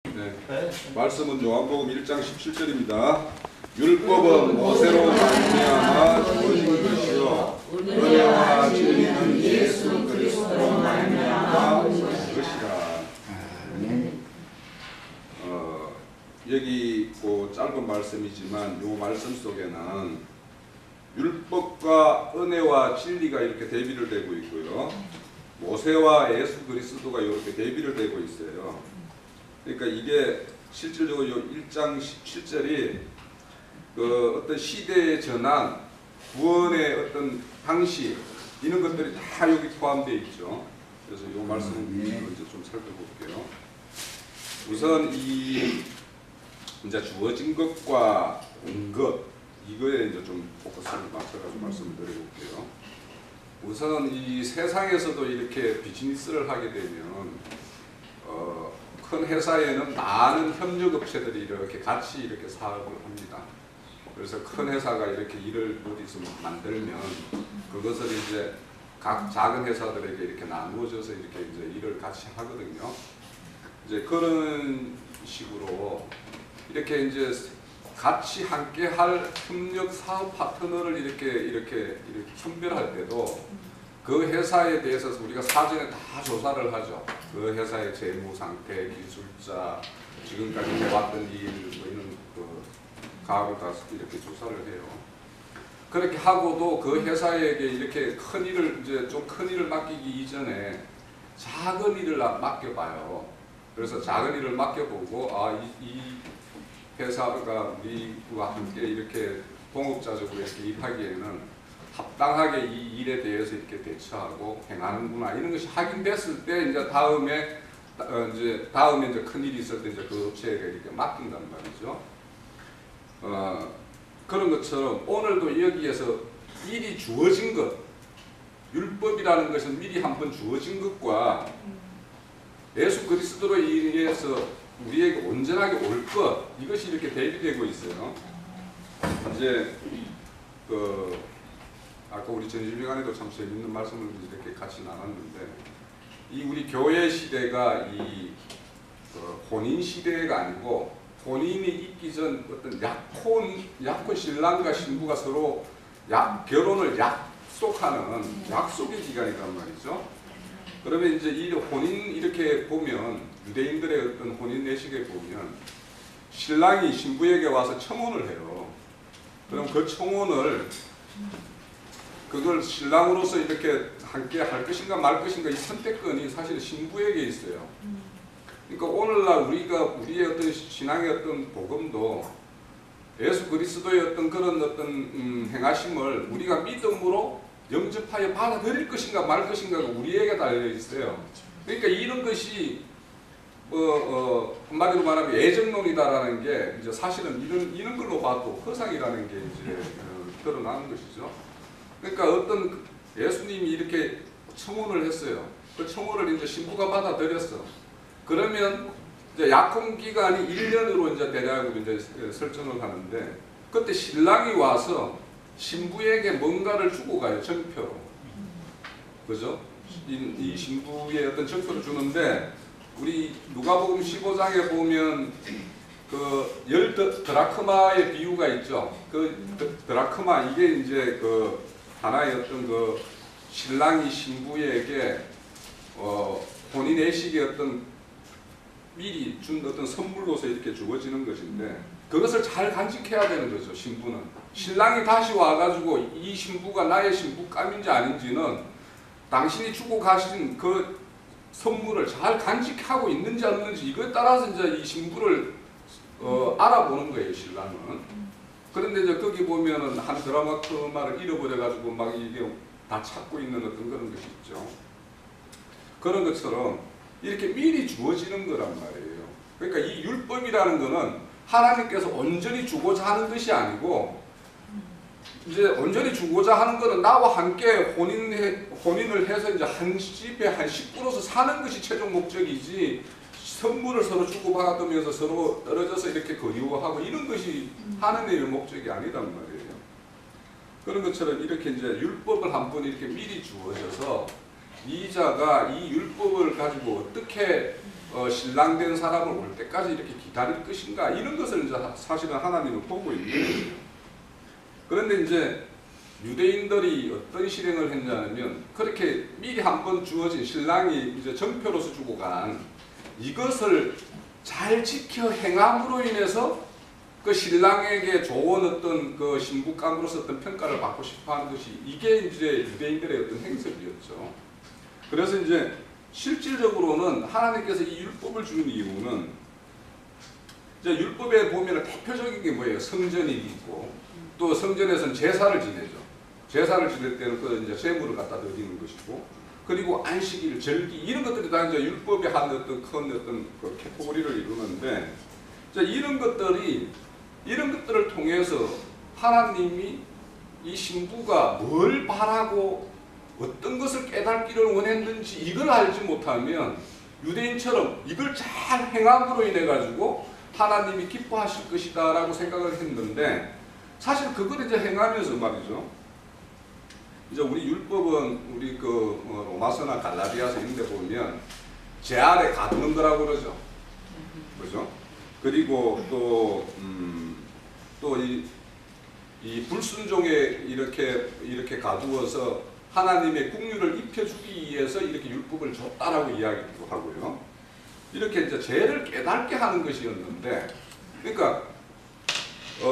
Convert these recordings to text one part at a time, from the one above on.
네. 말씀은 요한복음 1장 17절입니다. 율법은 모세로 말미암아 주어진 것이요 은혜와 진리는 예수 그리스도로 말미암아 온 것이라. 여기 그 짧은 말씀이지만 요 말씀 속에는 율법과 은혜와 진리가 이렇게 대비를 되고 있고요. 모세와 예수 그리스도가 이렇게 대비를 되고 있어요. 그러니까 이게 실질적으로 요 1장 17절이 그 어떤 시대의 전환, 구원의 어떤 방식 이런 것들이 다 여기 포함되어 있죠. 그래서 이 말씀을 이제 좀 살펴볼게요. 우선 이 이제 주어진 것과 온 것 이거에 이제 좀 포커스를 맞춰가지고 말씀을 드려볼게요. 우선 이 세상에서도 이렇게 비즈니스를 하게 되면 큰 회사에는 많은 협력업체들이 이렇게 같이 이렇게 사업을 합니다. 그래서 큰 회사가 이렇게 일을 어디서 만들면 그것을 이제 각 작은 회사들에게 이렇게 나누어져서 이렇게 이제 일을 같이 하거든요. 이제 그런 식으로 이렇게 이제 같이 함께 할 협력 사업 파트너를 이렇게 선별할 때도 그 회사에 대해서 우리가 사전에 다 조사를 하죠. 그 회사의 재무 상태, 기술자, 지금까지 해왔던 일, 뭐 이런 그 가업을 다 이렇게 조사를 해요. 그렇게 하고도 그 회사에게 이렇게 큰 일을 이제 좀 큰 일을 맡기기 이전에 작은 일을 맡겨봐요. 그래서 작은 일을 맡겨보고 이 회사가 우리와 함께 이렇게 동업자적으로 이렇게 일하기에는 합당하게 이 일에 대해서 이렇게 대처하고 행하는구나 이런 것이 확인됐을 때 이제 다음에 이제 큰 일이 있을 때 이제 그 업체에게 이렇게 맡긴단 말이죠. 그런 것처럼 오늘도 여기에서 미리 주어진 것, 율법이라는 것은 미리 한번 주어진 것과 예수 그리스도로 인해서 우리에게 온전하게 올 것, 이것이 이렇게 대비되고 있어요. 이제 아까 우리 전시회관에도 참 재밌는 말씀을 이렇게 같이 나눴는데 이 우리 교회 시대가 이 혼인 시대가 아니고 혼인이 있기 전 어떤 약혼 신랑과 신부가 서로 결혼을 약속하는 약속의 기간이란 말이죠. 그러면 이제 이 혼인 이렇게 보면 유대인들의 어떤 혼인 예식에 보면 신랑이 신부에게 와서 청혼을 해요. 그럼 그 청혼을 그걸 신랑으로서 이렇게 함께 할 것인가 말 것인가 이 선택권이 사실 신부에게 있어요. 그러니까 오늘날 우리의 어떤 신앙의 어떤 복음도 예수 그리스도의 어떤 그런 어떤 행하심을 우리가 믿음으로 영접하여 받아들일 것인가 말 것인가가 우리에게 달려 있어요. 그러니까 이런 것이 한마디로 말하면 예정론이다라는 게 이제 사실은 이런 걸로 봐도 허상이라는 게 이제 드러나는 것이죠. 그러니까 어떤 예수님이 이렇게 청혼을 했어요. 그 청혼을 이제 신부가 받아들였어. 그러면 이제 약혼 기간이 1년으로 이제 대략으로 이제 설정을 하는데 그때 신랑이 와서 신부에게 뭔가를 주고 가요. 정표로. 그죠? 이 신부의 어떤 정표를 주는데 우리 누가복음 15장에 보면 그 10드라크마의 비유가 있죠. 그 드라크마 이게 이제 그 하나의 어떤 그 신랑이 신부에게 혼인 예식의 어떤 미리 준 어떤 선물로서 이렇게 주어지는 것인데 그것을 잘 간직해야 되는 거죠. 신부는 신랑이 다시 와가지고 이 신부가 나의 신부감인지 아닌지는 당신이 주고 가신 그 선물을 잘 간직하고 있는지 없는지 이거에 따라서 이제 이 신부를 알아보는 거예요. 신랑은. 그런데 이제 거기 보면은 한 드라마를 잃어버려가지고 막 이게 다 찾고 있는 어떤 그런 것이 있죠. 그런 것처럼 이렇게 미리 주어지는 거란 말이에요. 그러니까 이 율법이라는 거는 하나님께서 온전히 주고자 하는 것이 아니고 이제 온전히 주고자 하는 거는 나와 함께 혼인을 해서 이제 한 집에 한 식구로서 사는 것이 최종 목적이지 선물을 서로 주고받으면서 서로 떨어져서 이렇게 그리워하고 이런 것이 하나님의 목적이 아니란 말이에요. 그런 것처럼 이렇게 이제 율법을 한번 이렇게 미리 주어져서 이자가 이 율법을 가지고 어떻게 신랑 된 사람을 올 때까지 이렇게 기다릴 것인가 이런 것을 이제 사실은 하나님은 보고 있는 거예요. 그런데 이제 유대인들이 어떤 실행을 했냐면 그렇게 미리 한번 주어진 신랑이 이제 정표로서 주고 간 이것을 잘 지켜 행함으로 인해서 그 신랑에게 좋은 어떤 그 신부감으로서 어떤 평가를 받고 싶어하는 것이 이게 이제 유대인들의 어떤 행색이었죠. 그래서 이제 실질적으로는 하나님께서 이 율법을 주는 이유는 이제 율법에 보면 대표적인 게 뭐예요? 성전이 있고 또 성전에서는 제사를 지내죠. 제사를 지낼 때는 그 이제 제물을 갖다 드리는 것이고 그리고 안식일, 절기 이런 것들이 다 이제 율법의 한 어떤 큰 어떤 그 캐테고리를 이루는데 이런 것들을 통해서 하나님이 이 신부가 뭘 바라고 어떤 것을 깨닫기를 원했는지 이걸 알지 못하면 유대인처럼 이걸 잘 행함으로 인해 가지고 하나님이 기뻐하실 것이다 라고 생각을 했는데 사실 그걸 이제 행하면서 말이죠. 이제 우리 율법은 우리 그 로마서나 갈라디아서 이런 데 보면 제 아래 가두는 거라고 그러죠. 그죠? 그리고 또 이 불순종에 이렇게 가두어서 하나님의 국류를 입혀주기 위해서 이렇게 율법을 줬다라고 이야기도 하고요. 이렇게 이제 죄를 깨닫게 하는 것이었는데, 그러니까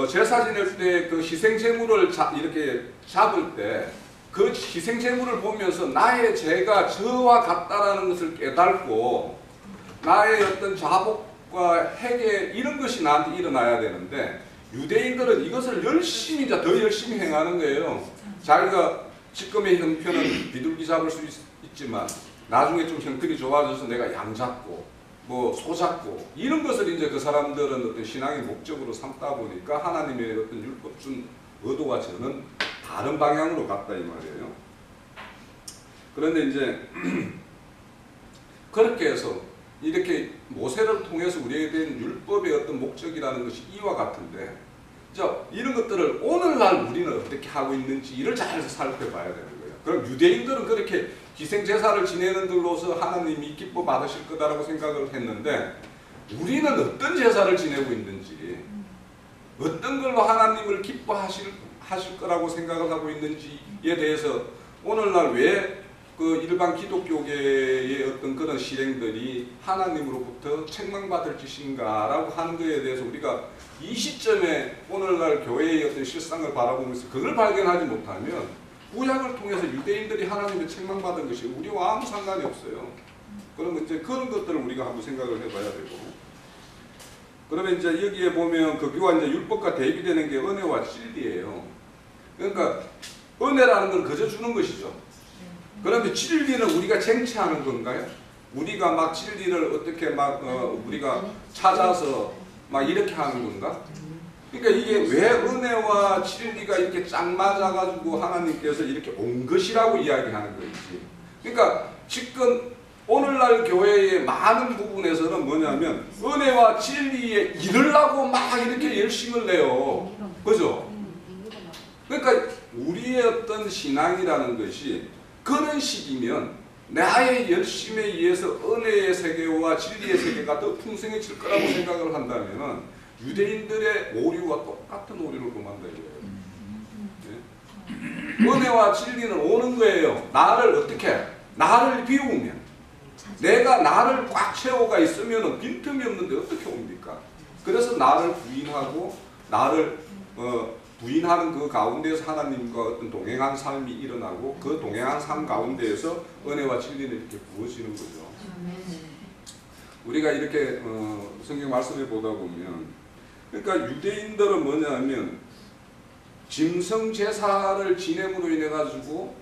제사 지낼 때 그 희생제물을 이렇게 잡을 때 그 희생제물을 보면서 나의 죄가 저와 같다라는 것을 깨닫고 나의 어떤 자복과 회개 이런 것이 나한테 일어나야 되는데 유대인들은 이것을 열심히 이제 더 열심히 행하는 거예요. 자기가 지금의 형편은 비둘기 잡을 수 있지만 나중에 좀 형편이 좋아져서 내가 양 잡고 뭐 소 잡고 이런 것을 이제 그 사람들은 어떤 신앙의 목적으로 삼다 보니까 하나님의 어떤 율법 준 의도와 저는 다른 방향으로 갔다 이 말이에요. 그런데 이제 그렇게 해서 이렇게 모세를 통해서 우리에게 된 율법의 어떤 목적이라는 것이 이와 같은데 이런 것들을 오늘날 우리는 어떻게 하고 있는지 이를 잘 살펴봐야 되는 거예요. 그럼 유대인들은 그렇게 희생제사를 지내는 들로서 하나님이 기뻐 받으실 거다라고 생각을 했는데 우리는 어떤 제사를 지내고 있는지 어떤 걸로 하나님을 기뻐하실 거라고 생각을 하고 있는지에 대해서 오늘날 왜 그 일반 기독교계의 어떤 그런 실행들이 하나님으로부터 책망받을 짓인가라고 하는 것에 대해서 우리가 이 시점에 오늘날 교회의 어떤 실상을 바라보면서 그걸 발견하지 못하면 구약을 통해서 유대인들이 하나님의 책망받은 것이 우리와 아무 상관이 없어요. 그러면 이제 그런 것들을 우리가 한번 생각을 해봐야 되고 그러면 이제 여기에 보면 거기와 이제 율법과 대비되는 게 은혜와 진리예요. 그러니까 은혜라는 건 그저 주는 것이죠. 그런데 진리는 우리가 쟁취하는 건가요? 우리가 막 진리를 어떻게 우리가 찾아서 막 이렇게 하는 건가? 그러니까 이게 왜 은혜와 진리가 이렇게 짝 맞아가지고 하나님께서 이렇게 온 것이라고 이야기하는 건지. 그러니까 지금 오늘날 교회의 많은 부분에서는 뭐냐면 은혜와 진리에 이르려고 막 이렇게 열심을 내요. 그죠? 그러니까 우리의 어떤 신앙이라는 것이 그런 식이면 나의 열심에 의해서 은혜의 세계와 진리의 세계가 더 풍성해질 거라고 생각을 한다면 유대인들의 오류와 똑같은 오류를 범한다 이거예요. 네? 은혜와 진리는 오는 거예요. 나를 어떻게? 나를 비우면 내가 나를 꽉 채워가 있으면 빈틈이 없는데 어떻게 옵니까? 그래서 나를 부인하고 나를 부인하는 그 가운데에서 하나님과 어떤 동행한 삶이 일어나고 그 동행한 삶 가운데에서 은혜와 진리는 이렇게 부어지는 거죠. 우리가 이렇게 성경 말씀을 보다 보면 그러니까 유대인들은 뭐냐면 짐승 제사를 지냄으로 인해 가지고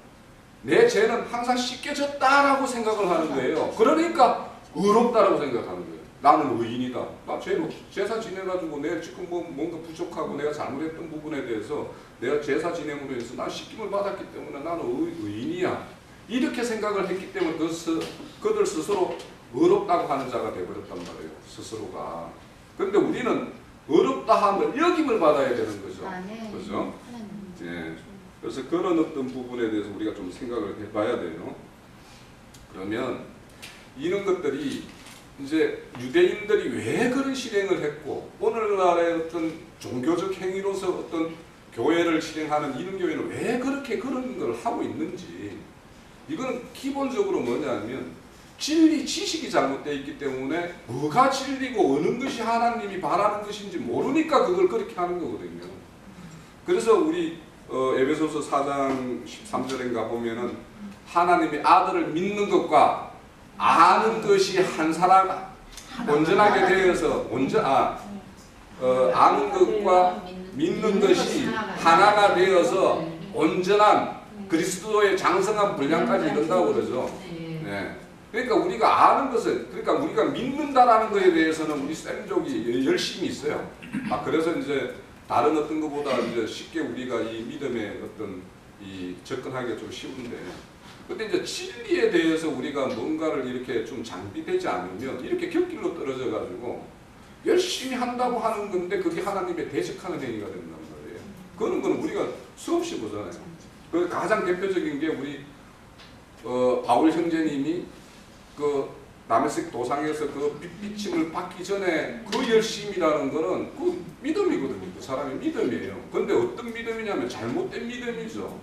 내 죄는 항상 씻겨졌다라고 생각을 하는 거예요. 그러니까 의롭다라고 생각하는 거예요. 나는 의인이다. 나 제사 지내가지고 내가 지금 뭔가 부족하고 내가 잘못했던 부분에 대해서 내가 제사 지냄으로 해서 난 씻김을 받았기 때문에 나는 의인이야. 이렇게 생각을 했기 때문에 그들 스스로 의롭다고 하는 자가 되어버렸단 말이에요. 스스로가. 그런데 우리는 의롭다 함을 여김을 받아야 되는 거죠. 그렇죠? 예. 그래서 그런 어떤 부분에 대해서 우리가 좀 생각을 해봐야 돼요. 그러면 이런 것들이 이제 유대인들이 왜 그런 실행을 했고 오늘날의 어떤 종교적 행위로서 어떤 교회를 실행하는 이런 교회는 왜 그렇게 그런 걸 하고 있는지, 이건 기본적으로 뭐냐면 진리 지식이 잘못되어 있기 때문에 뭐가 진리고 어느 것이 하나님이 바라는 것인지 모르니까 그걸 그렇게 하는 거거든요. 그래서 우리 에베소서 4장 13절인가 보면은 하나님의 아들을 믿는 것과 아는 것이 한 사람 온전하게 되어서 아는 것과 믿는 것이 하나가 되어서 온전한 그리스도의 장성한 분량까지 이른다고 그러죠. 네. 그러니까 우리가 아는 것은, 그러니까 우리가 믿는다라는 것에 대해서는 우리 쌤족이 열심히 있어요. 그래서 이제 다른 어떤 것보다 이제 쉽게 우리가 이 믿음에 어떤 이 접근하기가 좀 쉬운데, 근데 이제 진리에 대해서 우리가 뭔가를 이렇게 좀 장비되지 않으면 이렇게 곁길로 떨어져 가지고 열심히 한다고 하는 건데 그게 하나님의 대적하는 행위가 된단 말이에요. 그런 거는 우리가 수없이 보잖아요. 그 가장 대표적인 게 우리 바울 형제님이 그 다메섹 도상에서 그 빛비침을 받기 전에 그 열심이라는 거는 그 믿음이거든요. 그 사람의 믿음이에요. 근데 어떤 믿음이냐면 잘못된 믿음이죠.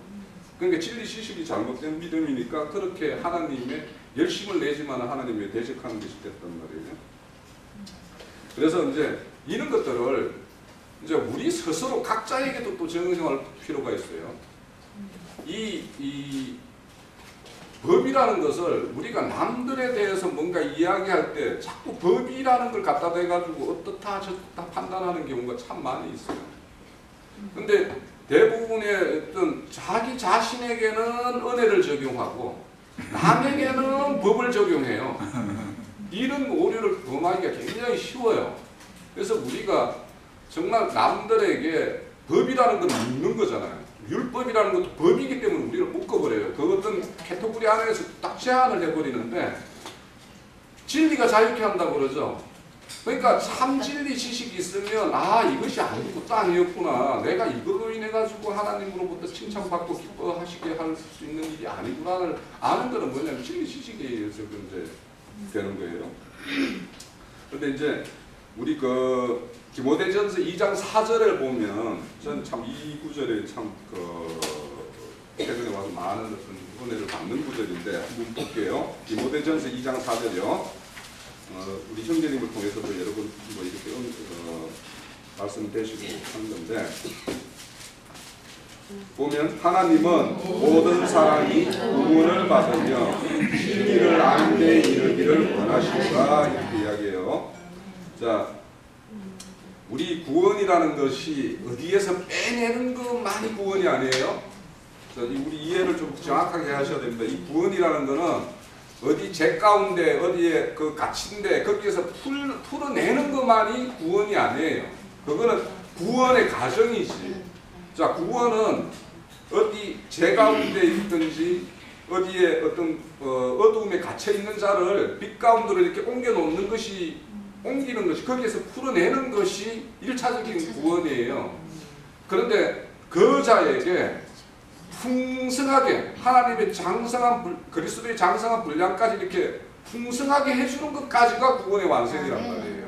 그러니까 진리 지식이 잘못된 믿음이니까 그렇게 하나님의 열심을 내지만 하나님의 대적하는 것이 됐단 말이에요. 그래서 이제 이런 것들을 이제 우리 스스로 각자에게도 또 적용할 필요가 있어요. 이 법이라는 것을 우리가 남들에 대해서 뭔가 이야기할 때 자꾸 법이라는 걸 갖다 대가지고 어떻다 저떻다 판단하는 경우가 참 많이 있어요. 근데 대부분의 어떤 자기 자신에게는 은혜를 적용하고 남에게는 법을 적용해요. 이런 오류를 범하기가 굉장히 쉬워요. 그래서 우리가 정말 남들에게 법이라는 건 묻는 거잖아요. 율법이라는 것도 법이기 때문에 우리를 묶어버려요. 그 어떤 캐터고리 안에서 딱 제한을 해버리는데 진리가 자유케 한다고 그러죠. 그러니까 참 진리 지식이 있으면 이것이 아니고 또 아니었구나. 내가 이걸로 인해 가지고 하나님으로부터 칭찬받고 기뻐하시게 할 수 있는 일이 아니구나를 아는 거는 뭐냐면 진리 지식에 의해서 이제 되는 거예요. 그런데 이제 우리 그 디모데전서 2장 4절을 보면 저는 참 이 구절에 참 최근에 와서 많은 어떤 은혜를 받는 구절인데 한번 볼게요. 디모데전서 2장 4절이요. 우리 형제님을 통해서도 여러분 뭐 이렇게 말씀되시고 하는 건데 보면 하나님은 모든 사람이 구원을 받으며 진리를 아는 데 이르기를 원하시다 이렇게 이야기해요. 자, 우리 구원이라는 것이 어디에서 빼내는 것만이 구원이 아니에요. 자, 우리 이해를 좀 정확하게 하셔야 됩니다. 이 구원이라는 것은 어디 제 가운데 어디에 그 갇힌데 거기에서 풀어내는 것만이 구원이 아니에요. 그거는 구원의 과정이지. 자, 구원은 어디 제 가운데 있든지 어디에 어떤 어두움에 갇혀 있는 자를 빛 가운데로 이렇게 옮기는 것이 거기에서 풀어내는 것이 1차적인 구원이에요. 그런데 그 자에게 풍성하게 하나님의 장성한 그리스도의 장성한 분량까지 이렇게 풍성하게 해주는 것까지가 구원의 완성이란 말이에요.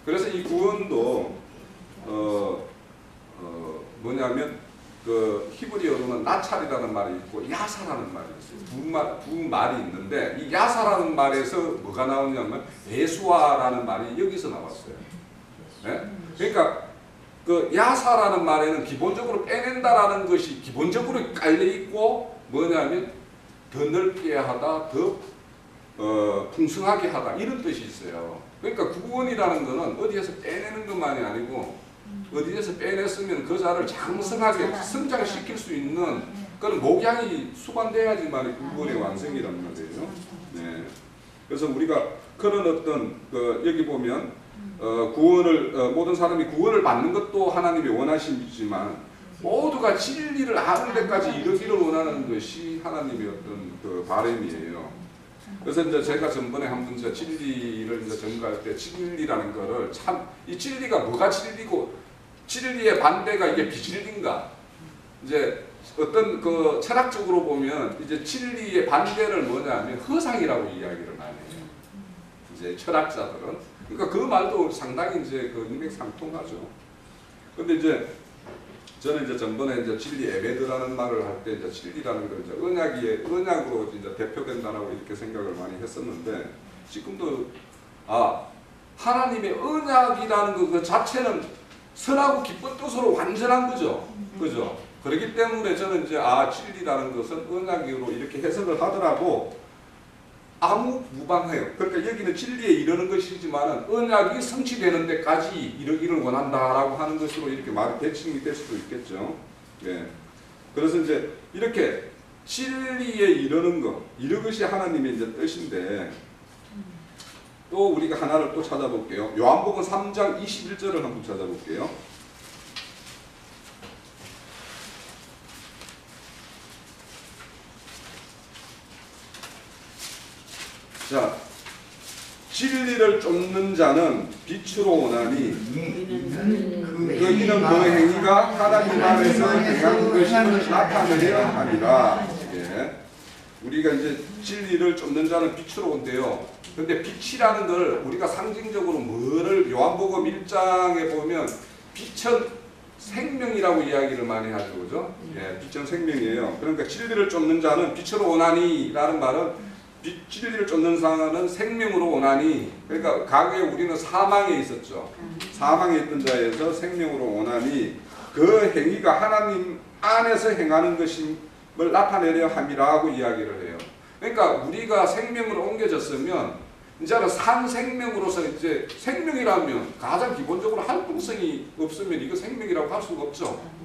그래서 이 구원도 뭐냐면 그 히브리어로는 나찰이라는 말이 있고 야사라는 말이 있어요. 두 말이 있는데 이 야사라는 말에서 뭐가 나오냐면 예수와라는 말이 여기서 나왔어요. 네? 그러니까 그 야사라는 말에는 기본적으로 빼낸다라는 것이 기본적으로 깔려 있고 뭐냐면 더 넓게 하다, 더 풍성하게 하다 이런 뜻이 있어요. 그러니까 구원이라는 것은 어디에서 빼내는 것만이 아니고 어디에서 빼냈으면 그 자를 장성하게 성장시킬 수 있는 그런 목양이 수반돼야지만 구원의 완성이란 말이에요. 네. 그래서 우리가 그런 어떤 여기 보면 구원을 모든 사람이 구원을 받는 것도 하나님이 원하시지만 모두가 진리를 아는 데까지 이르기를 원하는 것이 하나님의 어떤 그 바람이에요. 그래서 이제 제가 전번에 한번 진리를 이제 전가할 때 진리라는 거를 참 이 진리가 뭐가 진리고 진리의 반대가 이게 비진리인가? 이제 어떤 그 철학적으로 보면 이제 진리의 반대를 뭐냐면 허상이라고 이야기를 많이 해요. 이제 철학자들은. 그러니까 그 말도 상당히 이제 그 일맥상통하죠. 근데 이제 저는 이제 전번에 이제 진리 에베드라는 말을 할 때 이제 진리라는 걸 이제 언약으로 이제 대표된다라고 이렇게 생각을 많이 했었는데, 지금도 하나님의 언약이라는 그 자체는 선하고 기쁜 뜻으로 완전한 거죠. 그죠? 그렇기 때문에 저는 이제 진리라는 것은 언약으로 이렇게 해석을 하더라도 아무 무방해요. 그러니까 여기는 진리에 이르는 것이지만 언약이 성취되는 데까지 이르기를 원한다라고 하는 것으로 이렇게 말이 대칭이 될 수도 있겠죠. 예. 그래서 이제 이렇게 진리에 이르는 것, 이것이 하나님의 이제 뜻인데, 또 우리가 하나를 또 찾아볼게요. 요한복음 3장 21절을 한번 찾아볼게요. 자, 진리를 쫓는 자는 빛으로 오나니 그 이는 그 행위가 하나님 안에서 행한 것임을 나타내야 하리라. 예. 우리가 이제 진리를 쫓는 자는 빛으로 온대요. 근데 빛이라는 걸 우리가 상징적으로 뭐를 요한복음 1장에 보면 빛은 생명이라고 이야기를 많이 하죠. 그죠? 예, 빛은 생명이에요. 그러니까 진리를 쫓는 자는 빛으로 오나니 라는 말은 진리를 쫓는 자는 생명으로 오나니, 그러니까 과거에 우리는 사망에 있었죠. 사망에 있던 자에서 생명으로 오나니 그 행위가 하나님 안에서 행하는 것임을 나타내려 함이라고 이야기를 해요. 그러니까 우리가 생명으로 옮겨졌으면 이제는 산 생명으로서 이제 생명이라면 가장 기본적으로 활동성이 없으면 이거 생명이라고 할 수가 없죠.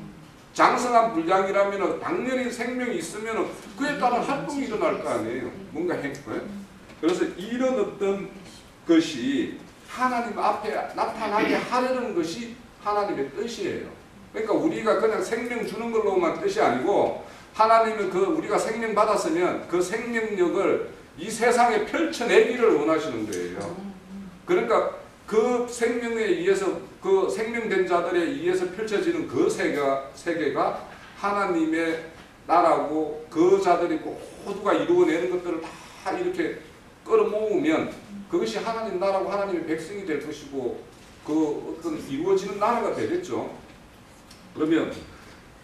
장성한 분량이라면 당연히 생명이 있으면 그에 따른 활동이 일어날 거 아니에요. 뭔가 그래서 이런 어떤 것이 하나님 앞에 나타나게 하려는 것이 하나님의 뜻이에요. 그러니까 우리가 그냥 생명 주는 걸로만 뜻이 아니고, 하나님은 그 우리가 생명 받았으면 그 생명력을 이 세상에 펼쳐내기를 원하시는 거예요. 그러니까 그 생명에 의해서, 그 생명된 자들에 의해서 펼쳐지는 그 세계가 하나님의 나라고, 그 자들이 모두가 이루어내는 것들을 다 이렇게 끌어모으면 그것이 하나님 나라고 하나님의 백성이 될 것이고, 그 어떤 이루어지는 나라가 되겠죠. 그러면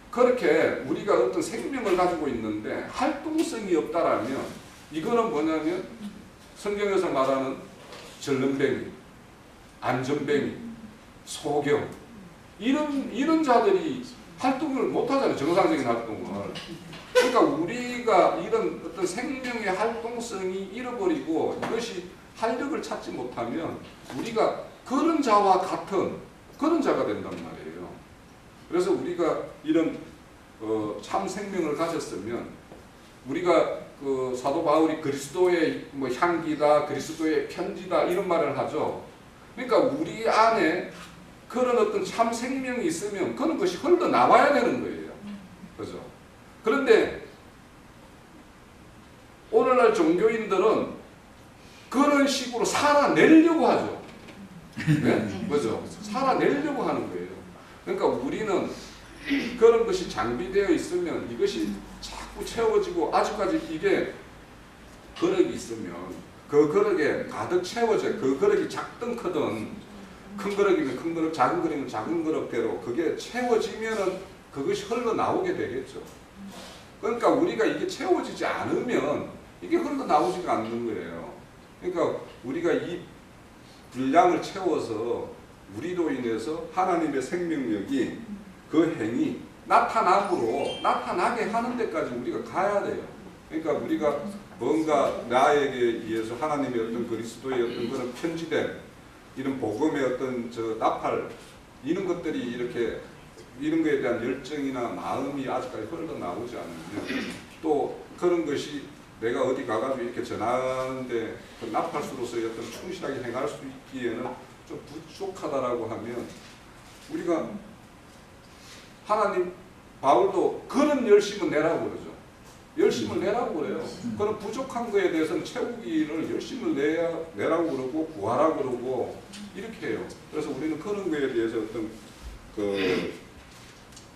그렇게 우리가 어떤 생명을 가지고 있는데 활동성이 없다라면 이거는 뭐냐면 성경에서 말하는 전염병이, 안전뱅이, 소경, 이런 자들이 활동을 못하잖아요. 정상적인 활동을. 그러니까 우리가 이런 어떤 생명의 활동성이 잃어버리고 이것이 활력을 찾지 못하면 우리가 그런 자와 같은 그런 자가 된단 말이에요. 그래서 우리가 이런 참 생명을 가졌으면, 우리가 그 사도 바울이 그리스도의 뭐 향기다, 그리스도의 편지다 이런 말을 하죠. 그러니까 우리 안에 그런 어떤 참 생명이 있으면 그런 것이 흘러나와야 되는 거예요. 그죠? 그런데 오늘날 종교인들은 그런 식으로 살아내려고 하죠. 네? 그죠? 살아내려고 하는 거예요. 그러니까 우리는 그런 것이 장비되어 있으면 이것이 자꾸 채워지고, 아직까지 이게 그릇이 있으면 그 그릇에 가득 채워져요. 그 그릇이 작든 크든, 큰 그릇이면 큰 그릇, 작은 그릇이면 작은 그릇대로 그게 채워지면은 그것이 흘러나오게 되겠죠. 그러니까 우리가 이게 채워지지 않으면 이게 흘러나오지가 않는 거예요. 그러니까 우리가 이 분량을 채워서 우리로 인해서 하나님의 생명력이, 그 행이 나타나게 하는 데까지 우리가 가야 돼요. 그러니까 우리가 뭔가 나에게 의해서 하나님의 어떤 그리스도의 어떤 그런 편지된 이런 복음의 어떤 나팔, 이런 것들이 이렇게, 이런 것에 대한 열정이나 마음이 아직까지 흘러나오지 않으면, 또 그런 것이 내가 어디 가가지고 이렇게 전하는데 그 나팔수로서의 어떤 충실하게 행할 수 있기에는 좀 부족하다라고 하면, 우리가 하나님, 바울도 그런 열심을 내라고 그러죠. 열심을 내라고 그래요. 그런 부족한 거에 대해서는 채우기를 열심을 내라고 그러고 구하라고 그러고 이렇게 해요. 그래서 우리는 그런 거에 대해서 어떤 그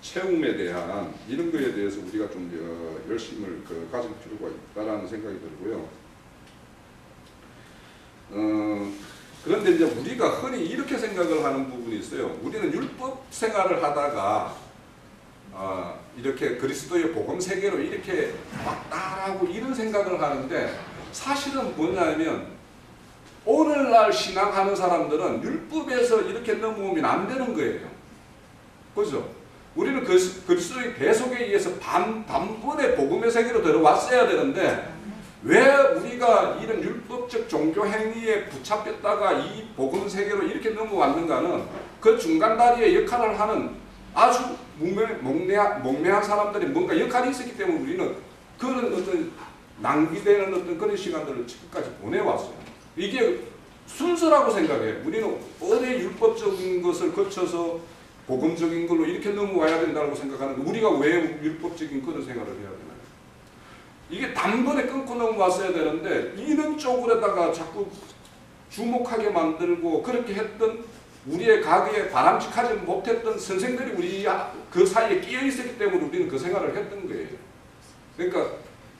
채움에 대한 이런 거에 대해서 우리가 좀 열심을 가질 필요가 있다라는 생각이 들고요. 그런데 이제 우리가 흔히 이렇게 생각을 하는 부분이 있어요. 우리는 율법 생활을 하다가 이렇게 그리스도의 복음 세계로 이렇게 막 따라하고 이런 생각을 하는데, 사실은 뭐냐면 오늘날 신앙하는 사람들은 율법에서 이렇게 넘어오면 안 되는 거예요. 그죠? 우리는 그리스도의 대속에 의해서 단번에 복음의 세계로 들어왔어야 되는데, 왜 우리가 이런 율법적 종교 행위에 붙잡혔다가 이 복음 세계로 이렇게 넘어왔는가는 그 중간 다리의 역할을 하는 아주 몽매한 사람들이 뭔가 역할이 있었기 때문에 우리는 그런 어떤 낭비되는 어떤 그런 시간들을 지금까지 보내왔어요. 이게 순서라고 생각해요. 우리는 어느 율법적인 것을 거쳐서 복음적인 걸로 이렇게 넘어와야 된다고 생각하는 거, 우리가 왜 율법적인 그런 생활을 해야 되나요? 이게 단번에 끊고 넘어왔어야 되는데 이런 쪽으로다가 자꾸 주목하게 만들고 그렇게 했던 우리의 가게에 바람직하지 못했던 선생들이 우리 그 사이에 끼어 있었기 때문에 우리는 그 생활을 했던 거예요. 그러니까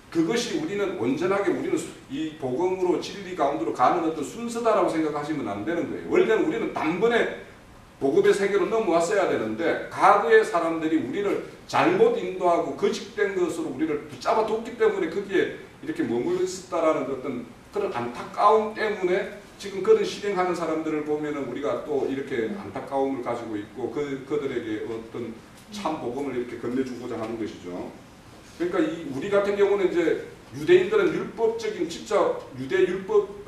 그것이 우리는 온전하게 우리는 이 복음으로 진리 가운데로 가는 어떤 순서다라고 생각하시면 안 되는 거예요. 원래는 우리는 단번에 복음의 세계로 넘어왔어야 되는데 과거의 사람들이 우리를 잘못 인도하고 거짓된 것으로 우리를 붙잡아 뒀기 때문에 거기에 이렇게 머물러 있었다라는 어떤 그런 안타까움 때문에 지금 그런 실행하는 사람들을 보면은 우리가 또 이렇게 안타까움을 가지고 있고 그들에게 어떤 참 복음을 이렇게 건네주고자 하는 것이죠. 그러니까 우리 같은 경우는 이제 유대인들은 율법적인 진짜 유대 율법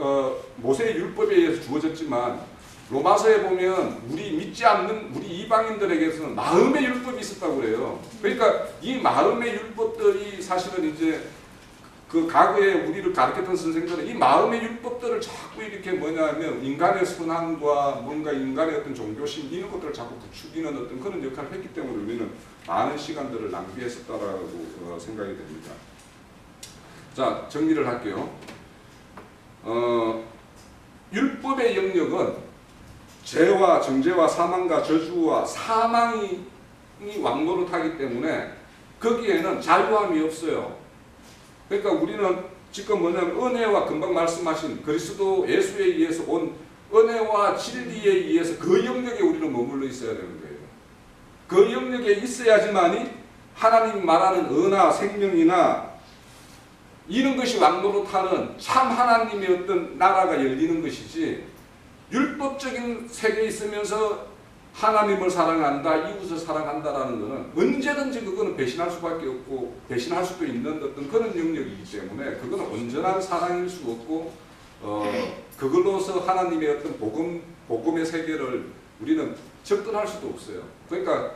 모세의 율법에 의해서 주어졌지만 로마서에 보면 우리 믿지 않는 우리 이방인들에게서는 마음의 율법이 있었다고 그래요. 그러니까 이 마음의 율법들이 사실은 이제 그 과거에 우리를 가르쳤던 선생들은 이 마음의 율법들을 자꾸 이렇게 뭐냐면 인간의 선함과 뭔가 인간의 어떤 종교심 이런 것들을 자꾸 부추기는 어떤 그런 역할을 했기 때문에 우리는 많은 시간들을 낭비했었다라고 생각이 됩니다. 자, 정리를 할게요. 율법의 영역은 죄와 정죄와 사망과 저주와 사망이 왕노릇하기 때문에 거기에는 자유함이 없어요. 그러니까 우리는 지금 뭐냐면 은혜와 금방 말씀하신 그리스도 예수에 의해서 온 은혜와 진리에 의해서 그 영역에 우리는 머물러 있어야 되는 거예요. 그 영역에 있어야지만이 하나님 말하는 은하, 생명이나 이런 것이 왕노릇하는 참 하나님의 어떤 나라가 열리는 것이지, 율법적인 세계에 있으면서 하나님을 사랑한다, 이웃을 사랑한다라는 것은 언제든지 그거는 배신할 수밖에 없고 배신할 수도 있는 어떤 그런 영역이기 때문에 그거는 온전한 사랑일 수 없고 그걸로서 하나님의 어떤 복음의 세계를 우리는 접근할 수도 없어요. 그러니까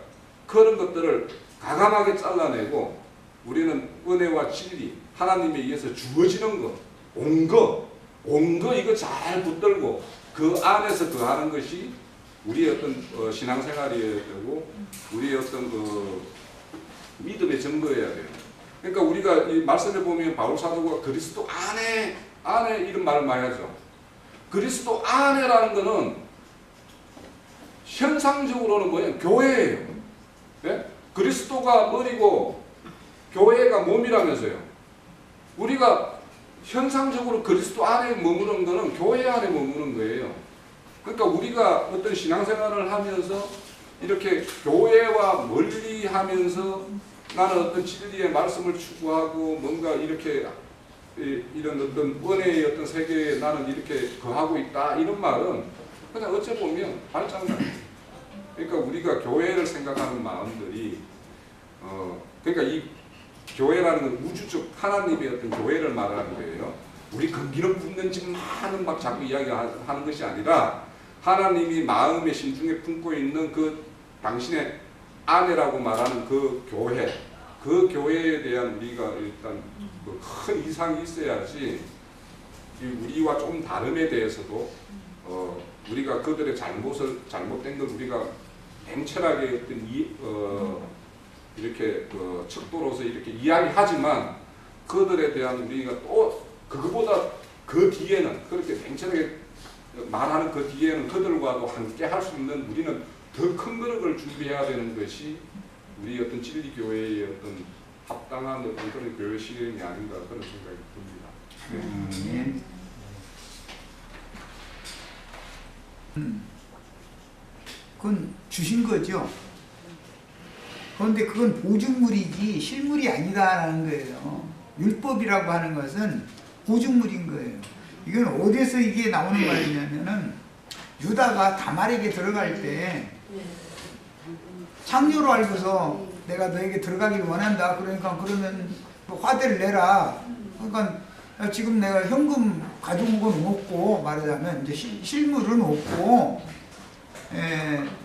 그런 것들을 과감하게 잘라내고 우리는 은혜와 진리, 하나님에 의해서 주어지는 것, 온 거 이거 잘 붙들고 그 안에서 거하는 것이 우리의 어떤 신앙생활이어야 되고 우리의 어떤 그 믿음의 증거여야 돼요. 그러니까 우리가 이 말씀에 보면 바울 사도가 그리스도 안에 이런 말을 많이 하죠. 그리스도 안에라는 것은 현상적으로는 뭐예요? 교회예요. 네? 그리스도가 머리고 교회가 몸이라면서요. 우리가 현상적으로 그리스도 안에 머무는 것은 교회 안에 머무는 거예요. 그러니까 우리가 어떤 신앙생활을 하면서 이렇게 교회와 멀리 하면서 나는 어떤 진리의 말씀을 추구하고 뭔가 이렇게 이런 어떤 은혜의 어떤 세계에 나는 이렇게 거하고 있다 이런 말은 그냥 어찌 보면 발장난. 그러니까 우리가 교회를 생각하는 마음들이 그러니까 이 교회라는 건 우주적 하나님의 어떤 교회를 말하는 거예요. 우리 근기는 붙는 집만은 막 자꾸 이야기하는 것이 아니라 하나님이 마음의 심중에 품고 있는 그 당신의 아내라고 말하는 그 교회, 그 교회에 대한 우리가 일단 큰 이상이 있어야지 우리와 좀 다름에 대해서도 우리가 그들의 잘못된 걸 우리가 냉철하게 어떤 이렇게 척도로서 이렇게 이야기하지만 그들에 대한 우리가 또 그거보다 그 뒤에는 그렇게 냉철하게 말하는 그 뒤에는 그들과도 함께 할 수 있는 우리는 더 큰 그릇을 준비해야 되는 것이 우리 어떤 진리 교회의 어떤 합당한 어떤 그런 교회 실행이 아닌가 그런 생각이 듭니다. 네. 그건 주신 거죠. 그런데 그건 보증물이지 실물이 아니다라는 거예요. 율법이라고 하는 것은 보증물인 거예요. 이건 어디서 이게 나오는 말이냐면은 유다가 다말에게 들어갈 때 창녀로 알고서 내가 너에게 들어가길 원한다. 그러니까 그러면 화대를 내라. 그러니까 지금 내가 현금 가져온 건 없고 말하자면 이제 실물은 없고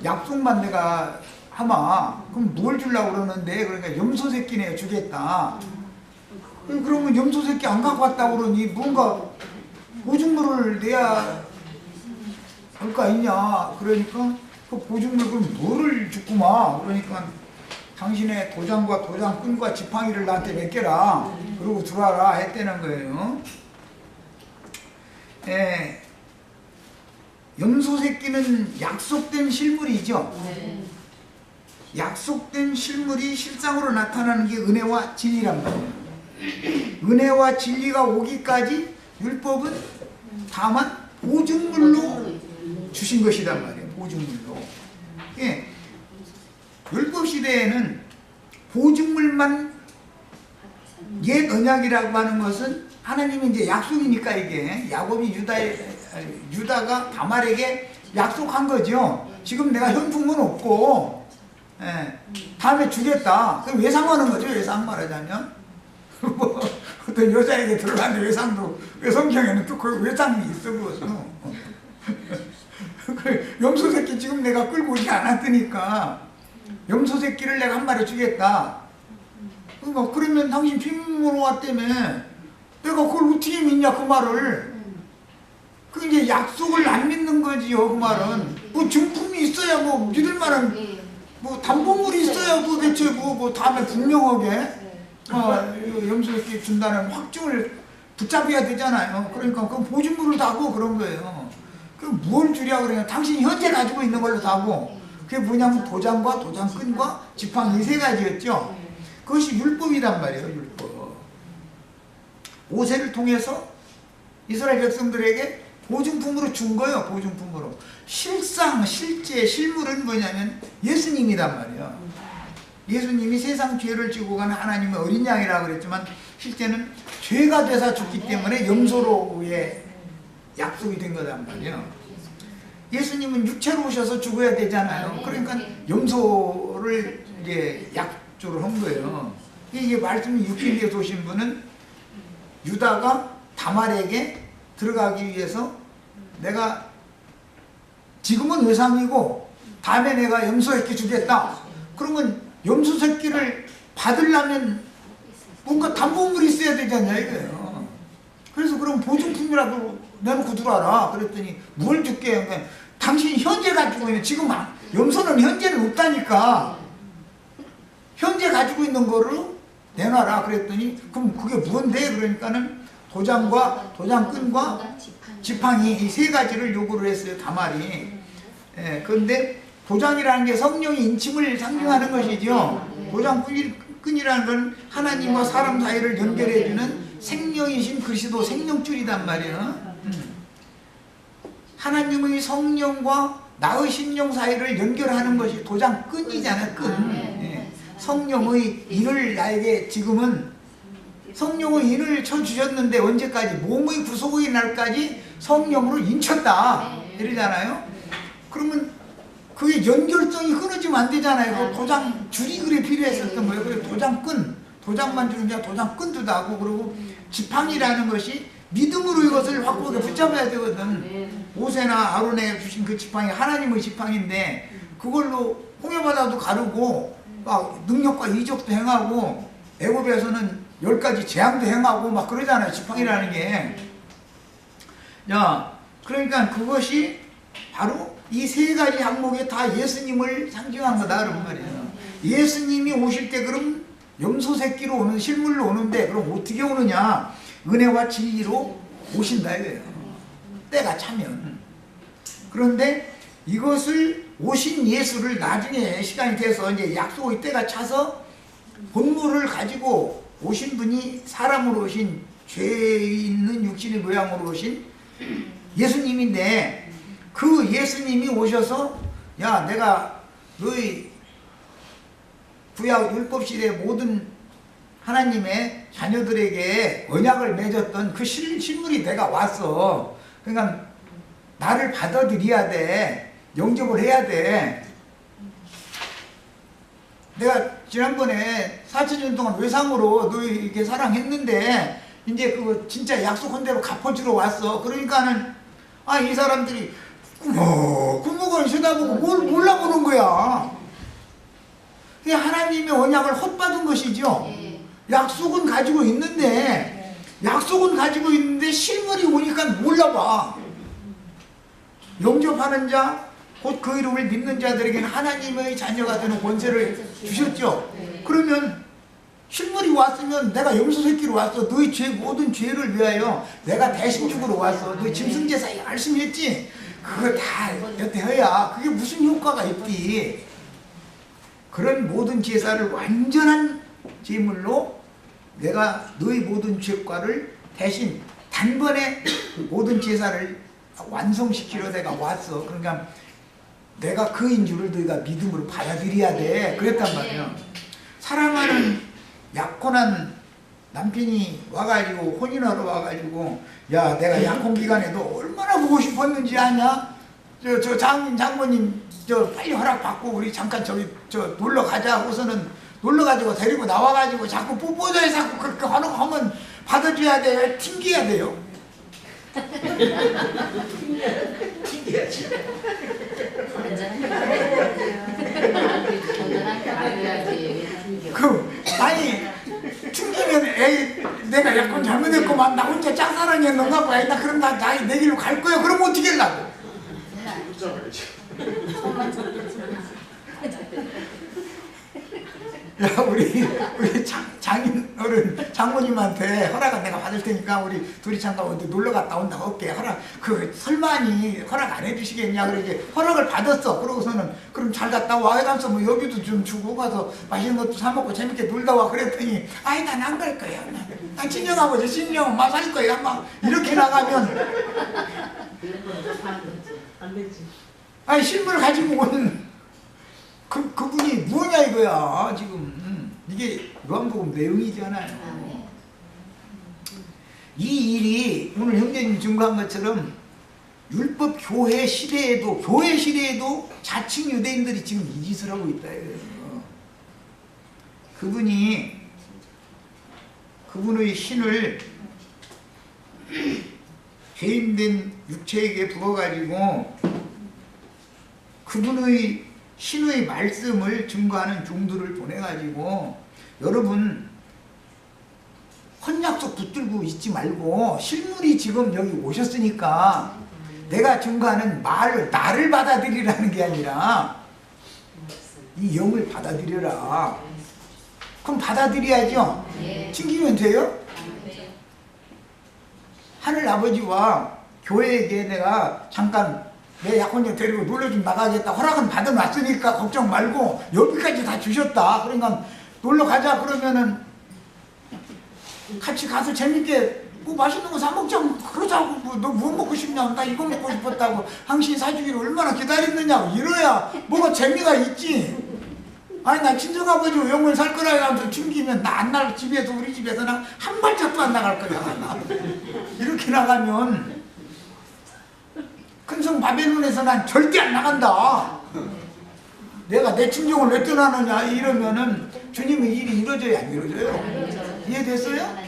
약속만 내가 하마. 그럼 뭘 주려고 그러는데 그러니까 염소 새끼네 주겠다. 그러면 염소 새끼 안 갖고 왔다고 그러니 뭔가 보증물을 내야 할 거 아니냐. 그러니까 그 보증물 그럼 뭐를 주구마. 그러니까 당신의 도장과 도장끈과 지팡이를 나한테 맡겨라. 그러고 들어와라 했다는 거예요. 염소 새끼는 약속된 실물이죠. 약속된 실물이 실상으로 나타나는 게 은혜와 진리란 말이에요. 은혜와 진리가 오기까지 율법은 다만 보증물로 주신 것이란 말이에요. 보증물로. 율법 시대에는 보증물만 옛 언약이라고 하는 것은 하나님이 이제 약속이니까 이게 야곱이 유다가 다말에게 약속한 거죠. 지금 내가 현품은 없고 다음에 주겠다. 그럼 외상하는 거죠. 외상 말하자면 뭐 어떤 여자에게 들어가는데 외상도 성경에는 또 그 외상이 있어 그것은. 염소 새끼 지금 내가 끌고 오지 않았으니까 염소 새끼를 내가 한 마리 주겠다. 그러면 당신 빈문으로 왔다며 내가 그걸 어떻게 믿냐 그 말을. 그 이제 약속을 안 믿는 거지요. 그 말은 뭐 증품이 있어야 뭐 믿을 만한 뭐 담보물이 있어야 뭐 대체 뭐 다음에 분명하게 염소 새끼 준다는 확증을 붙잡아야 되잖아요. 그러니까 그 보증물을 다고 그런 거예요. 그 뭘 주랴 그러냐. 당신이 현재 가지고 있는 걸로 다고. 그게 뭐냐면 도장과 도장끈과 지팡이 세 가지였죠. 그것이 율법이란 말이에요. 율법. 모세를 통해서 이스라엘 백성들에게 보증품으로 준 거예요. 보증품으로. 실제 실물은 뭐냐면 예수님이란 말이에요. 예수님이 세상 죄를 지고 가는 하나님의 어린 양이라고 그랬지만 실제는 죄가 되사 죽기 때문에 염소로의 약속이 된 거란 말이에요. 예수님은 육체로 오셔서 죽어야 되잖아요. 그러니까 염소를 이제 약조를 한 거예요. 이게 말씀이 육신에서 오신 분은 유다가 다말에게 들어가기 위해서 내가 지금은 외상이고 다음에 내가 염소 새끼 주겠다. 그러면 염소 새끼를 받으려면 뭔가 담보물이 있어야 되잖아요. 이거예요. 그래서 그럼 보증품이라도 내놓고 들어와라. 그랬더니 뭘 줄게. 그러니까 당신이 현재 가지고 있는 지금 염소는 현재는 없다니까 현재 가지고 있는 거를 내놔라. 그랬더니 그럼 그게 뭔데? 그러니까는 도장과 도장끈과 지팡이 이 세 가지를 요구를 했어요. 다말이. 그런데 도장이라는 게 성령의 인침을 상징하는 것이죠. 도장끈이라는 건 하나님과 사람 사이를 연결해주는 생명이신 그리스도 생명줄이단 말이에요. 하나님의 성령과 나의 심령 사이를 연결하는 것이 도장끈이잖아요. 끈. 성령의 인을 나에게 지금은 성령의 인을 쳐주셨는데 언제까지? 몸의 구속의 날까지 성령으로 인쳤다. 이러잖아요. 그러면 그게 연결성이 끊어지면 안 되잖아요. 그 도장 줄이 그래 필요했었던 거예요. 그래서 도장끈, 도장만 주는 게 도장끈도 하고 그리고 지팡이라는 것이 믿음으로 이것을 확고하게 붙잡아야 되거든. 모세나 아론에 주신 그 지팡이 하나님의 지팡이인데 그걸로 홍해바다도 가르고 막 능력과 이적도 행하고 애굽에서는 10가지 재앙도 행하고 막 그러잖아요. 지팡이라는 게. 야, 그러니까 그것이 바로 이 세 가지 항목에 다 예수님을 상징한 거다 그런 말이에요. 예수님이 오실 때 그럼 염소 새끼로 오는 실물로 오는데 그럼 어떻게 오느냐? 은혜와 진리로 오신다 이거예요. 때가 차면. 그런데 이것을 오신 예수를 나중에 시간이 돼서 이제 약속의 때가 차서 본물을 가지고 오신 분이 사람으로 오신 죄 있는 육신의 모양으로 오신 예수님인데 그 예수님이 오셔서 야 내가 너희 구약 율법 시대 모든 하나님의 자녀들에게 언약을 맺었던 그 실물이 내가 왔어. 그러니까 나를 받아들여야 돼. 영접을 해야 돼. 내가 지난번에 4,000년 동안 외상으로 너희에게 사랑했는데 이제 그거 진짜 약속한 대로 갚아주러 왔어. 그러니까는 이 사람들이 구멍을 쳐다보고 뭘 몰라보는 거야. 그게 하나님의 언약을 헛받은 것이죠. 약속은 가지고 있는데 실물이 오니까 몰라봐. 영접하는 자, 곧 그 이름을 믿는 자들에게는 하나님의 자녀가 되는 권세를 주셨죠. 그러면 실물이 왔으면 내가 염소새끼로 왔어. 너희 모든 죄를 위하여 내가 대신 죽으러 왔어. 너희 짐승제사 열심히 했지. 그거 다 여태 해야 그게 무슨 효과가 있디. 그런 모든 제사를 완전한 제물로 내가 너희 모든 죄과를 대신 단번에 모든 제사를 완성시키러 내가 왔어. 그러니까 내가 그인 줄을 너희가 믿음으로 받아들여야 돼. 그랬단 말이야. 사랑하는 약혼한 남편이 와가지고 혼인하러 와가지고 야 내가 약혼 기간에 너 얼마나 보고 싶었는지 아냐? 저 장모님 저 빨리 허락 받고 우리 잠깐 저기 놀러 가자 하고서는 놀러가지고 데리고 나와가지고 자꾸 뽀뽀져야 자꾸 그렇게 하면 받아줘야 돼. 튕겨야 돼요. 튕겨야지. 아니 튕기면 에이 내가 약간 잘못했구만. 나 혼자 짝사랑했는가 봐. 나 그럼 내 길로 갈 거야. 그럼 어떻게 하려고? 야 우리 장인어른 장모님한테 허락은 내가 받을 테니까 우리 둘이 잠깐 어디 놀러 갔다 온다고 할게. 허락 설마니 허락 안 해주시겠냐. 그러지 허락을 받았어. 그러고서는 그럼 잘 갔다 와 해가면서 뭐 여기도 좀 주고 가서 맛있는 것도 사 먹고 재밌게 놀다 와 그랬더니 아이 난 안 갈 거야. 난 친정아버지 친정엄마 살 거야. 막 이렇게 나가면 안 되지. 아니 실물 가지고 오는 그분이 뭐냐 이거야. 지금 이게 요한복음 내용이잖아요. 이 일이 오늘 형제님 증거한 것처럼 율법 교회 시대에도 자칭 유대인들이 지금 이 짓을 하고 있다 이거예요. 그분의 신을 죄인된 육체에게 부어가지고 그분의 신의 말씀을 증거하는 종들을 보내가지고 여러분 헌약속 붙들고 있지 말고 실물이 지금 여기 오셨으니까 내가 증거하는 말을 나를 받아들이라는 게 아니라 이 영을 받아들여라. 그럼 받아들여야죠. 튕기면 돼요? 하늘 아버지와 교회에게 내가 잠깐 내 약혼자 데리고 놀러 좀 나가겠다. 허락은 받아놨으니까 걱정 말고 여기까지 다 주셨다. 그러니까 놀러 가자 그러면은 같이 가서 재밌게 뭐 맛있는 거 사 먹자. 그러자고. 너 뭐 먹고 싶냐? 나 이거 먹고 싶었다고. 당신 사주기를 얼마나 기다렸느냐고. 이래야 뭐가 재미가 있지. 아니 나 친정아버지 영월 살 거라 해가지고 튕기면 나 안 나갈. 집에서 우리 집에서 나 한 발짝도 안 나갈 거야. 이렇게 나가면 큰성 바벨론에서 난 절대 안 나간다. 내가 내 친정을 왜 떠나느냐 이러면은 주님의 일이 이루어져야 안 이루어져요? 이해됐어요?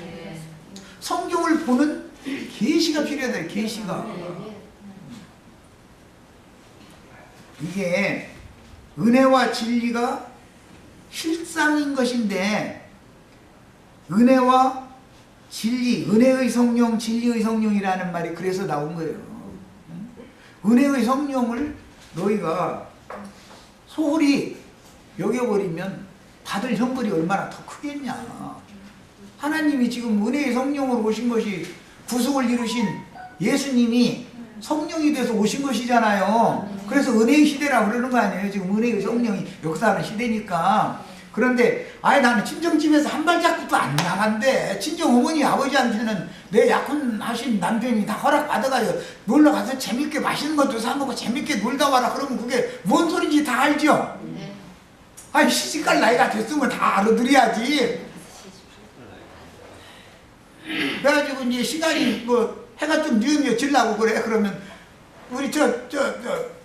성경을 보는 계시가 필요하다. 계시가. 이게 은혜와 진리가 실상인 것인데 은혜와 진리, 은혜의 성령, 진리의 성령이라는 말이 그래서 나온 거예요. 은혜의 성령을 너희가 소홀히 여겨버리면 받을 형벌이 얼마나 더 크겠냐. 하나님이 지금 은혜의 성령으로 오신 것이 구속을 이루신 예수님이 성령이 돼서 오신 것이잖아요. 그래서 은혜의 시대라고 그러는 거 아니에요. 지금 은혜의 성령이 역사하는 시대니까. 그런데 아예 나는 친정집에서 한 발자국도 안 나간대. 친정 어머니 아버지한테는 내 약혼하신 남편이 다 허락 받아가지고 놀러 가서 재밌게 맛있는 것도 사 먹고 재밌게 놀다 와라. 그러면 그게 뭔 소리인지 다 알죠? 네. 아니 시집갈 나이가 됐으면 다 알아들어야지. 그래가지고 이제 시간이 뭐 해가 좀 늦어지려고 그래. 그러면 우리 저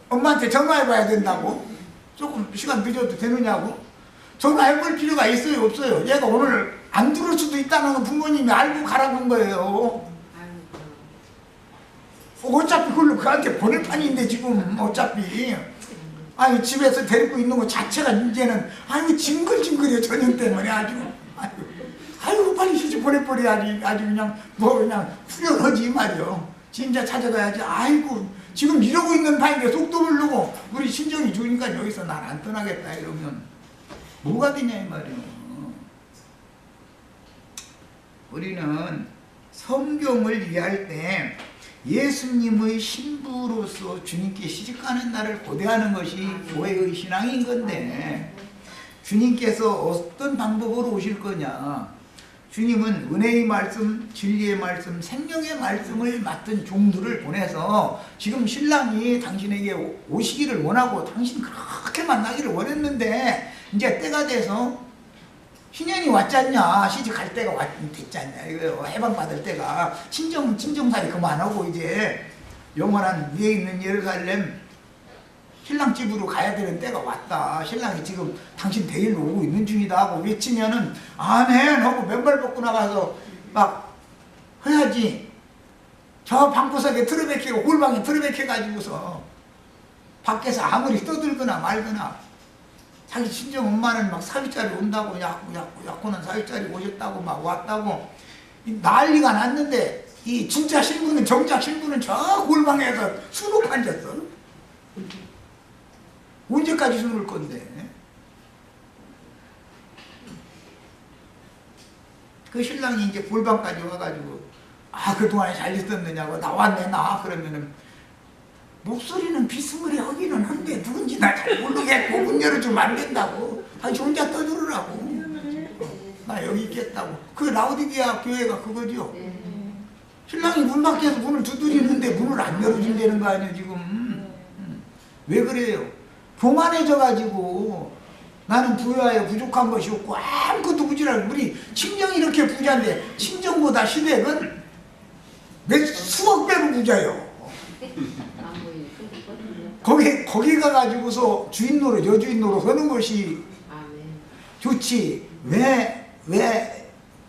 엄마한테 전화해봐야 된다고. 조금 시간 늦어도 되느냐고. 전화해볼 필요가 있어요 없어요? 얘가 오늘 안 들을 수도 있다는 건 부모님이 알고 가라고 한 거예요. 어차피 그걸로 그한테 보낼 판인데 지금 어차피 아니 집에서 데리고 있는 거 자체가 이제는 아유 징글징글해. 저녁 때문에 아주 아유 빨리 시집 보내버려야지. 아주 그냥 뭐 그냥 후련하지 말이요. 진짜 찾아가야지. 아이고 지금 이러고 있는 판인데 속도 모르고 우리 친정이 좋으니까 여기서 난 안 떠나겠다 이러면 뭐가 되냐 이 말이에요. 우리는 성경을 이해할 때 예수님의 신부로서 주님께 시집가는 날을 고대하는 것이 교회의 신앙인 건데 주님께서 어떤 방법으로 오실 거냐. 주님은 은혜의 말씀, 진리의 말씀, 생명의 말씀을 맡은 종들을 보내서 지금 신랑이 당신에게 오시기를 원하고 당신 그렇게 만나기를 원했는데 이제 때가 돼서 희년이 왔잖냐. 시집갈 때가 됐잖냐. 이거 해방받을 때가 친정살이 그만하고 이제 영원한 위에 있는 예루살렘 신랑 집으로 가야 되는 때가 왔다. 신랑이 지금 당신 데일로 오고 있는 중이다 하고 외치면은 아멘 하고 맨발 벗고 나가서 막 해야지. 저 방구석에 틀어박히고 골방에 틀어박혀가지고서 밖에서 아무리 떠들거나 말거나 자기 친정 엄마는 막 사위짜리 온다고 약혼한 사위짜리 오셨다고 막 왔다고 난리가 났는데 이 진짜 신부는 정작 신부는 저 골방에서 수놓고 앉았어. 언제까지 숨을 건데? 그 신랑이 이제 골방까지 와가지고 아 그동안에 잘 있었느냐고 나왔네 나 그러면은 목소리는 비스무리하기는 한데 누군지 나 잘 모르겠고 문 열어주면 안 된다고. 아니 혼자 떠들으라고. 나 여기 있겠다고. 그 라우디게아 교회가 그거죠. 신랑이 문 밖에서 문을 두드리는데 문을 안 열어준다는 거 아니에요 지금. 왜 그래요? 교만해져가지고 나는 부여하여 부족한 것이 없고 아무것도 부지런하고 우리 친정이 이렇게 부자인데 친정보다 시댁은 몇 수억 배로 부자요. 거기 가가지고서 주인 노릇 여주인 노릇 하는 것이 좋지. 왜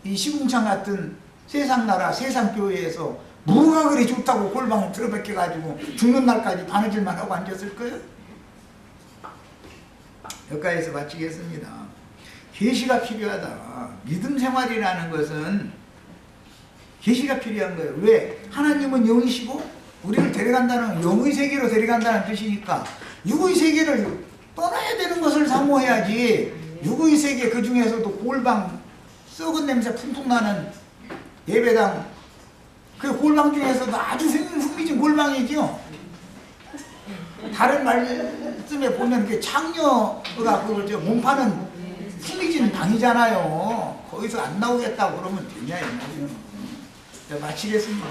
이 시궁창 같은 세상 나라 세상 교회에서 뭐가 그리 좋다고 골방에 들어박혀가지고 죽는 날까지 바느질만 하고 앉았을 거예요? 여기까지서 마치겠습니다. 계시가 필요하다. 믿음 생활이라는 것은 계시가 필요한 거예요. 왜? 하나님은 영이시고 우리를 데려간다는 영의 세계로 데려간다는 뜻이니까 육의 세계를 떠나야 되는 것을 사모해야지. 육의 세계 그 중에서도 골방 썩은 냄새 풍풍 나는 예배당 그 골방 중에서도 아주 흥미진 골방이죠. 다른 말씀에 보면 그 창녀가 그거죠. 몸파는 흥미진 방이잖아요. 거기서 안 나오겠다고 그러면 되냐 이 말이에요. 마치겠습니다.